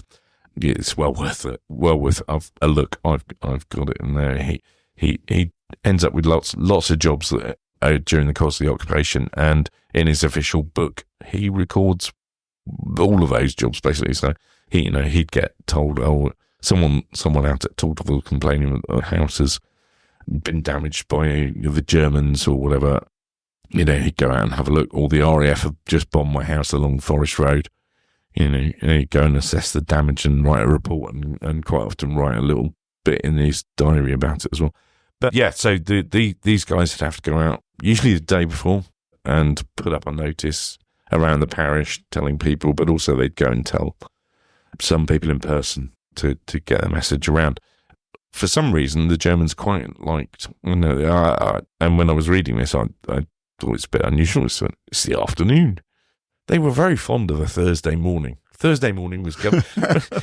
It's well worth it. Well worth a look. I've got it in there. He ends up with lots of jobs that during the course of the occupation, and in his official book, he records all of those jobs basically. So he'd get told, oh, someone out at Torteville complaining that the house has been damaged by the Germans or whatever. He'd go out and have a look. Or the RAF have just bombed my house along Forest Road. He'd go and assess the damage and write a report, and quite often write a little bit in his diary about it as well. But yeah, so these guys would have to go out, usually the day before, and put up a notice around the parish telling people, but also they'd go and tell some people in person to get a message around. For some reason, the Germans quite liked, and when I was reading this, I thought it's a bit unusual. It's the afternoon. They were very fond of a Thursday morning. Thursday morning was good.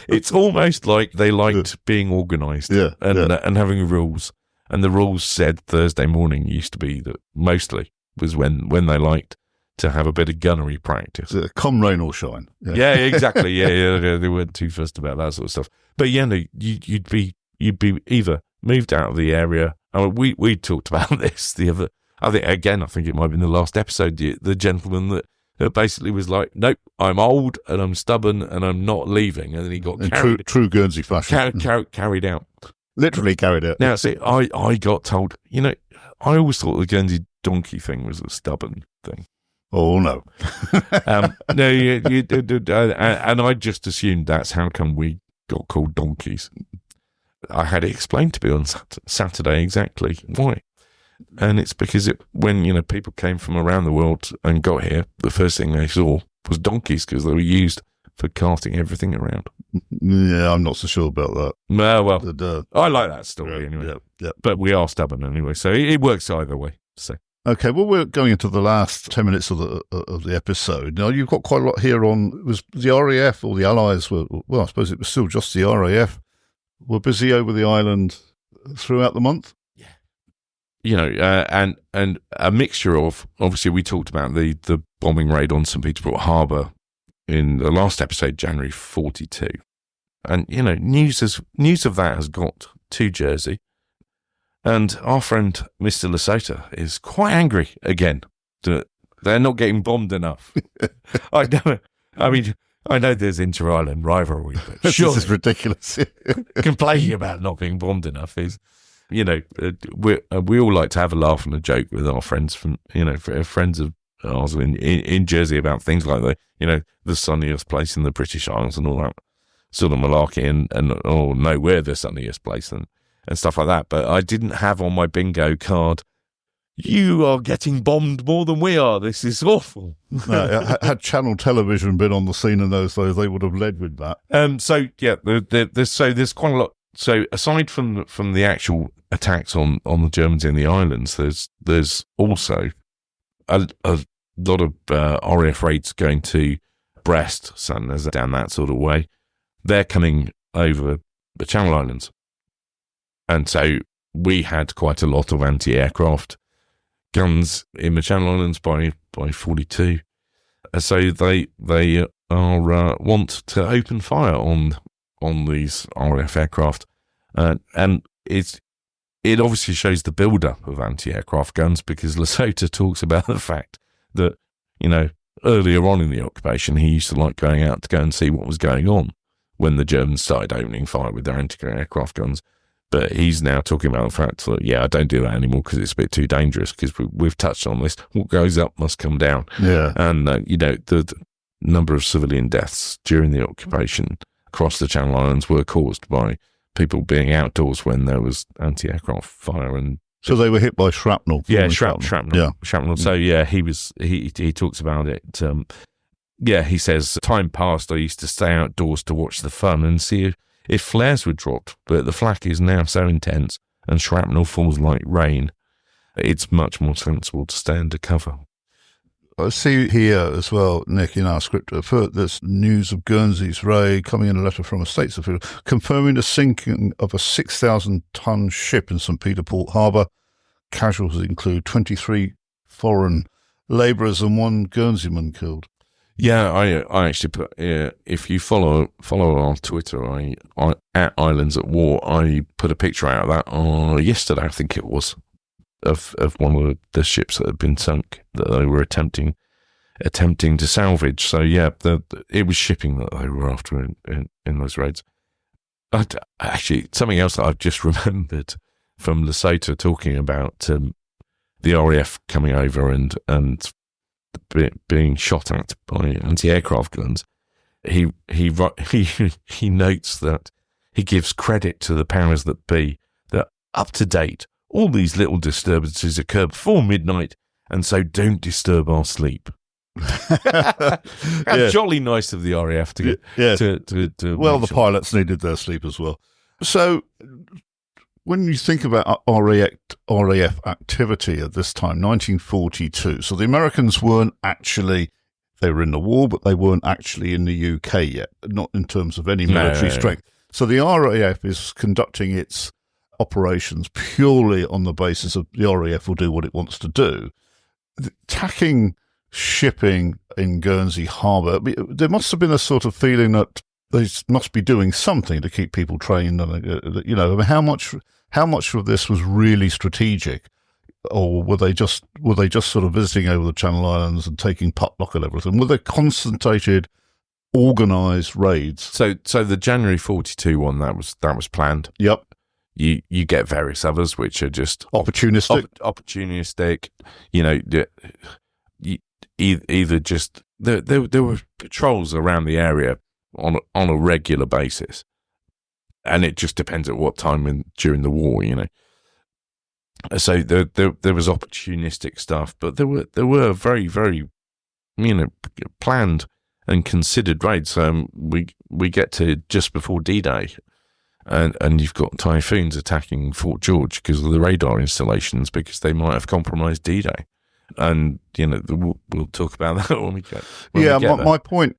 It's almost like they liked being organised and having rules. And the rules said Thursday morning used to be that mostly was when they liked to have a bit of gunnery practice. Come rain or shine. Yeah, exactly. Yeah. They weren't too fussed about that sort of stuff. But you'd be either moved out of the area. I mean, we talked about this the other. I think it might have been the last episode. The gentleman that basically was like, nope, I'm old and I'm stubborn and I'm not leaving. And then he got carried. True Guernsey fashion. Carried out. Literally carried out. Now, see, I got told, I always thought the Guernsey donkey thing was a stubborn thing. Oh, no. No, you and I just assumed that's how come we got called donkeys. I had it explained to me on Saturday exactly why. And it's because when people came from around the world and got here, the first thing they saw was donkeys because they were used for carting everything around. Yeah, I'm not so sure about that. Well, I like that story anyway. Yeah. But we are stubborn anyway, so it works either way. So okay, well, we're going into the last 10 minutes of the episode. Now, you've got quite a lot here on. Was the RAF or the Allies were? Well, I suppose it was still just the RAF were busy over the island throughout the month. And a mixture of, obviously we talked about the bombing raid on St. Petersburg Harbour in the last episode, January 42. And, news of that has got to Jersey. And our friend, Mr. Lesotho, is quite angry again that they're not getting bombed enough. I know there's inter-island rivalry, but This is ridiculous. complaining about not being bombed enough is... we all like to have a laugh and a joke with our friends from, friends of ours in Jersey about things like the sunniest place in the British Isles and all that sort of malarkey and oh no, we're the sunniest place and stuff like that. But I didn't have on my bingo card, you are getting bombed more than we are. This is awful. Had Channel Television been on the scene in those days, they would have led with that. There's quite a lot. So aside from the actual attacks on the Germans in the islands, there's also a lot of RAF raids going to Brest, Sandnes, down that sort of way. They're coming over the Channel Islands, and so we had quite a lot of anti-aircraft guns in the Channel Islands by 42. So they are want to open fire on these RAF aircraft, and it obviously shows the build-up of anti-aircraft guns because Lesotho talks about the fact that earlier on in the occupation he used to like going out to go and see what was going on when the Germans started opening fire with their anti-aircraft guns. But he's now talking about the fact that I don't do that anymore because it's a bit too dangerous because we've touched on this. What goes up must come down. Yeah, and the number of civilian deaths during the occupation across the Channel Islands were caused by people being outdoors when there was anti-aircraft fire, and so they were hit by shrapnel. Shrapnel. Yeah, shrapnel. So he talks about it. He says, time past I used to stay outdoors to watch the fun and see if flares were dropped, but the flak is now so intense and shrapnel falls like rain. It's much more sensible to stay under cover. I see here as well, Nick, in our script, there's news of Guernsey's raid coming in a letter from a States official confirming the sinking of a 6,000-ton ship in St. Peter Port Harbour. Casualties include 23 foreign labourers and one Guernseyman killed. Yeah, I actually put, if you follow our Twitter, I at Islands at War, I put a picture out of that yesterday, I think it was, of one of the ships that had been sunk that they were attempting to salvage. So yeah, it was shipping that they were after in those raids. Actually, something else that I've just remembered from Lesotho, talking about the RAF coming over and being shot at by anti-aircraft guns. He notes that he gives credit to the powers that be that up to date all these little disturbances occur before midnight, and so don't disturb our sleep. Jolly nice of the RAF to well, the pilots needed their sleep as well. So when you think about RAF activity at this time, 1942, so the Americans weren't actually, they were in the war, but they weren't actually in the UK yet, not in terms of any military strength. So the RAF is conducting its operations purely on the basis of the RAF will do what it wants to do. Attacking shipping in Guernsey Harbour, there must have been a sort of feeling that they must be doing something to keep people trained. And how much of this was really strategic, or were they just sort of visiting over the Channel Islands and taking potluck and everything? Were they concentrated, organised raids? So the January 42 one, that was planned. Yep. You get various others which are just opportunistic. Either just there were patrols around the area on a regular basis, and it just depends at what time during the war, So there was opportunistic stuff, but there were very, very planned and considered raids. We get to just before D-Day, and you've got Typhoons attacking Fort George because of the radar installations, because they might have compromised D-Day. And we'll talk about that when we get. My point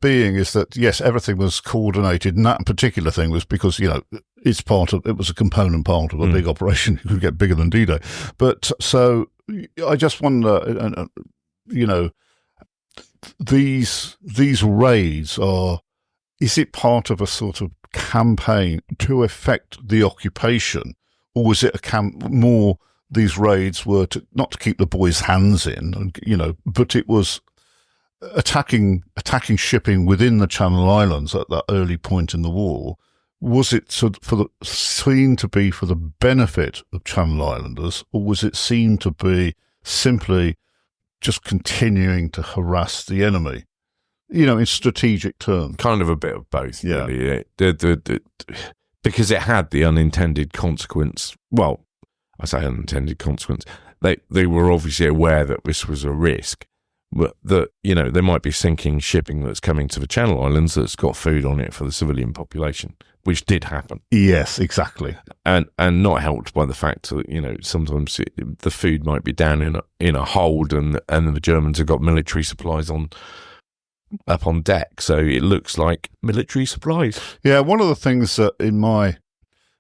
being is that yes, everything was coordinated, and that particular thing was because it was a component part of a big operation. It could get bigger than D-Day, but so I just wonder, these raids are. Is it part of a sort of campaign to effect the occupation, or was it more? These raids were not to keep the boys' hands in, but it was attacking shipping within the Channel Islands at that early point in the war. Was it seen to be for the benefit of Channel Islanders, or was it seen to be simply just continuing to harass the enemy? In strategic terms. Kind of a bit of both, really. Because it had the unintended consequence. Well, I say unintended consequence. They were obviously aware that this was a risk, but that they might be sinking shipping that's coming to the Channel Islands that's got food on it for the civilian population, which did happen. Yes, exactly, and not helped by the fact that sometimes the food might be down in a hold, and the Germans have got military supplies up on deck, so it looks like military supplies. Yeah, one of the things that in my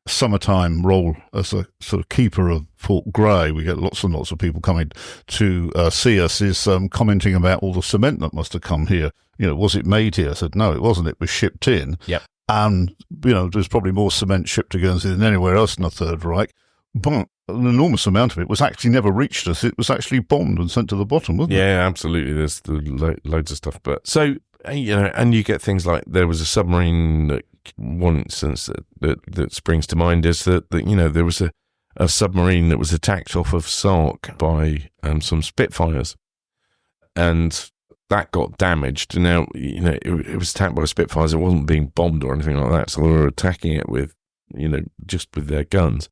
summertime role as a sort of keeper of Fort Grey, we get lots and lots of people coming to see us, is commenting about all the cement that must have come here. Was it made here? I said, no, it wasn't. It was shipped in. Yep. And, there's probably more cement shipped to Guernsey than anywhere else in the Third Reich. But an enormous amount of it was actually never reached us. It was actually bombed and sent to the bottom, wasn't it? Yeah, absolutely. There's loads of stuff. But so, and you get things like there was a submarine. One instance that springs to mind is that there was a submarine that was attacked off of Sark by some Spitfires, and that got damaged. Now it was attacked by Spitfires. It wasn't being bombed or anything like that, so they were attacking it with just with their guns.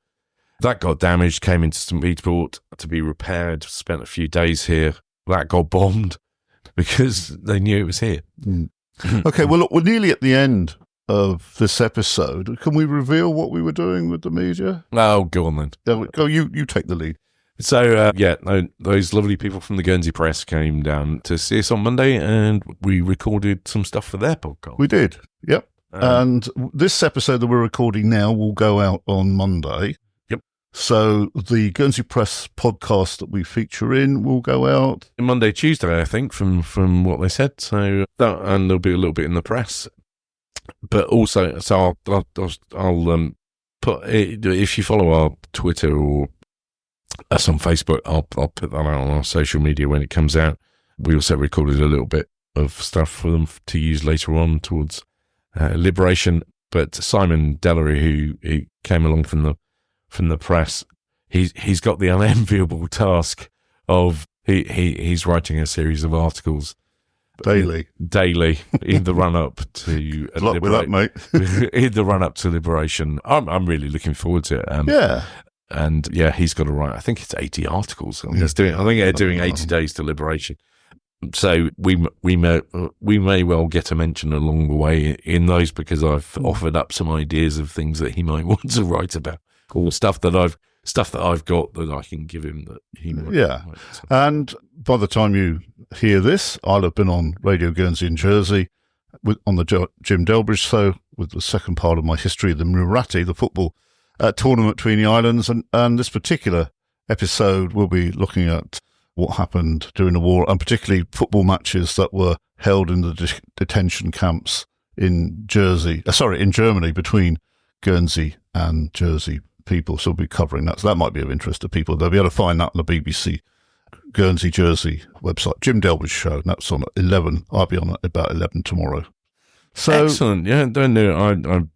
That got damaged, came into St. Peterport to be repaired. Spent a few days here. That got bombed because they knew it was here. Okay, well look, we're nearly at the end of this episode. Can we reveal what we were doing with the media? Oh, go on then. Go, you take the lead. So, those lovely people from the Guernsey Press came down to see us on Monday, and we recorded some stuff for their podcast. We did, yep. And this episode that we're recording now will go out on Monday. Yep. So the Guernsey Press podcast that we feature in will go out Monday, Tuesday, I think, from what they said. So and there'll be a little bit in the press, but also, so I'll put it, if you follow our Twitter or us on Facebook, I'll put that out on our social media when it comes out. We also recorded a little bit of stuff for them to use later on towards Liberation. But Simon Dellery, who came along from the press, he's got the unenviable task of he's writing a series of articles daily in the run up to Good luck with that, mate. in the run up to Liberation. I'm really looking forward to it. And yeah, he's got to write. I think it's 80 articles. I think they're doing 80 days to Liberation. So we may well get a mention along the way in those, because I've offered up some ideas of things that he might want to write about, or stuff that I've got that I can give him that he might. Yeah, and by the time you hear this, I'll have been on Radio Guernsey in Jersey on the Jim Delbridge show with the second part of my history of the Murati, the football tournament between the islands, and this particular episode will be looking at what happened during the war, and particularly football matches that were held in the detention camps in Germany between Guernsey and Jersey people. So we'll be covering that. So that might be of interest to people. They'll be able to find that on the BBC Guernsey Jersey website. Jim Delbridge show, and that's on at 11. I'll be on at about 11 tomorrow. So excellent. Yeah,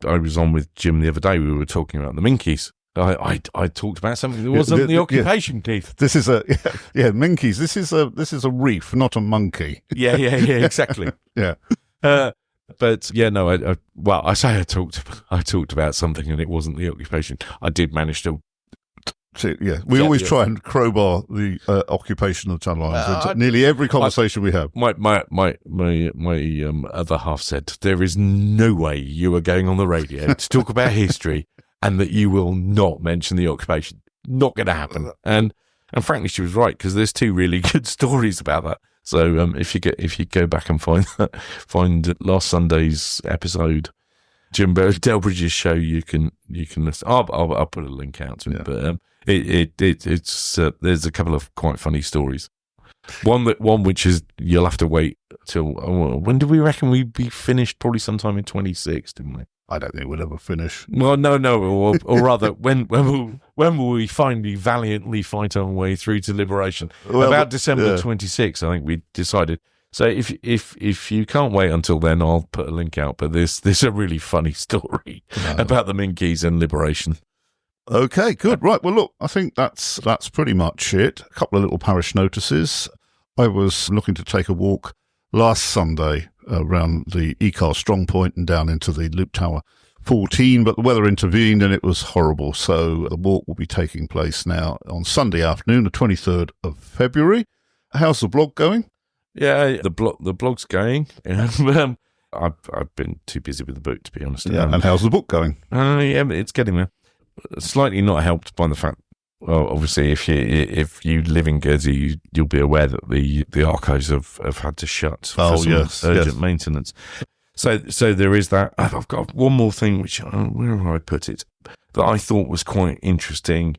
I was on with Jim the other day. We were talking about the Minkies. I talked about something that wasn't the occupation, Keith. This is Minkies. This is a reef, not a monkey. Yeah, exactly. Yeah. But yeah, no. I talked about something, and it wasn't the occupation. I did manage to. We always try and crowbar the occupation of the Channel Islands into nearly every conversation we have. My other half said, there is no way you are going on the radio to talk about history and that you will not mention the occupation. Not going to happen. And frankly, she was right, because there's two really good stories about that. So if you go back and find last Sunday's episode, Jim Delbridge's show, you can listen. I'll put a link out to it. But it's there's a couple of quite funny stories. One which is, you'll have to wait till when do we reckon we'd be finished? Probably sometime in 26, didn't we? I don't think we'll ever finish. Well, no, or rather, when will we finally valiantly fight our way through to Liberation? About December 26th, I think we decided. So if you can't wait until then, I'll put a link out. But there's a really funny story about the Minkies and Liberation. Okay, good. Right. Well, look, I think that's pretty much it. A couple of little parish notices. I was looking to take a walk last Sunday around the Ecar Strong Point and down into the Loop Tower 14, but the weather intervened and it was horrible. So the walk will be taking place now on Sunday afternoon, the 23rd of February. How's the blog going? Yeah, the blog's going. I've been too busy with the book, to be honest. Yeah, and how's the book going? Yeah, it's getting there. Slightly not helped by the fact, well, obviously, if you live in Guernsey, you'll be aware that the archives have had to shut for some urgent maintenance. So there is that. I've got one more thing, which where have I put it, that I thought was quite interesting,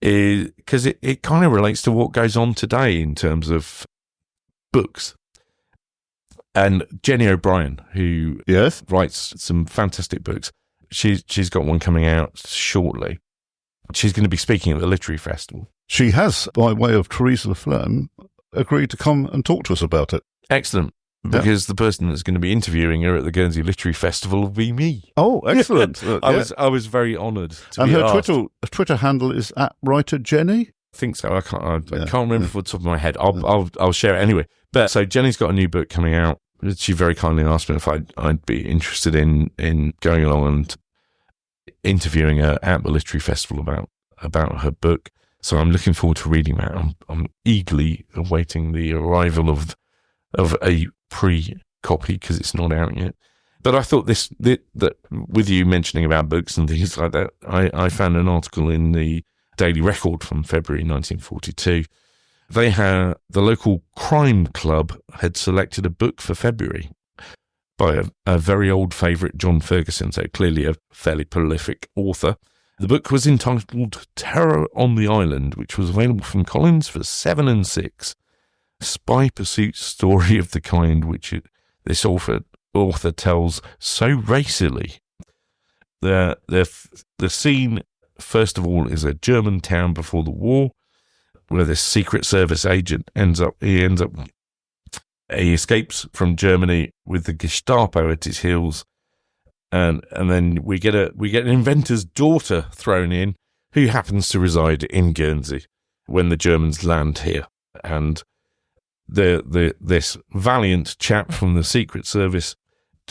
is because it kind of relates to what goes on today in terms of books. And Jenny O'Brien, who writes some fantastic books, she's got one coming out shortly. She's going to be speaking at the Literary Festival. She has, by way of Teresa Laflamme, agreed to come and talk to us about it. Excellent. Because the person that's going to be interviewing her at the Guernsey Literary Festival will be me. Oh, excellent. I was very honoured to be asked. And her Twitter handle is @WriterJenny? I think so. I can't remember off the top of my head. I'll share it anyway. But so Jenny's got a new book coming out. She very kindly asked me if I'd be interested in going along and interviewing her at the Literary Festival about her book. So I'm looking forward to reading that. I'm eagerly awaiting the arrival of a pre-copy, because it's not out yet. But I thought that with you mentioning about books and things like that, I found an article in the Daily Record from February 1942. The local crime club had selected a book for February by a very old favourite, John Ferguson, so clearly a fairly prolific author. The book was entitled Terror on the Island, which was available from Collins for 7 and 6. Spy pursuit story of the kind which this author tells so racily. The scene, first of all, is a German town before the war, where this Secret Service agent he escapes from Germany with the Gestapo at his heels, and then we get an inventor's daughter thrown in, who happens to reside in Guernsey when the Germans land here, and this valiant chap from the Secret Service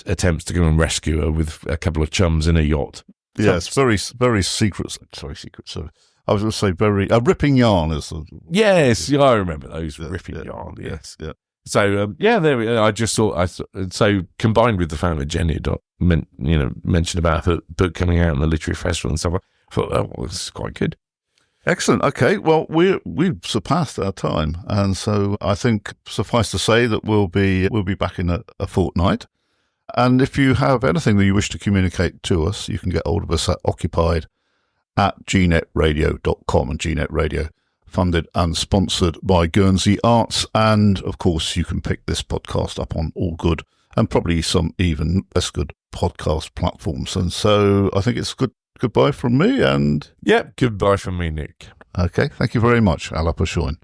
attempts to go and rescue her with a couple of chums in a yacht. Yes, very secret. Sorry, Secret Service. I was going to say very ripping yarn is. Yes, I remember those ripping yarn. Yes, yeah. So there we go. I just thought so combined with the fact that Jenny had mentioned about her book coming out in the literary festival and stuff. I thought, oh, well, this is quite good. Excellent. Okay, well we've surpassed our time, and so I think suffice to say that we'll be back in a fortnight. And if you have anything that you wish to communicate to us, you can get hold of us at occupied@gnetradio.com, and Gnet Radio funded and sponsored by Guernsey Arts. And of course, you can pick this podcast up on all good and probably some even less good podcast platforms. And so I think it's goodbye from me. And goodbye from me, Nick. Okay, thank you very much. À la prochaine.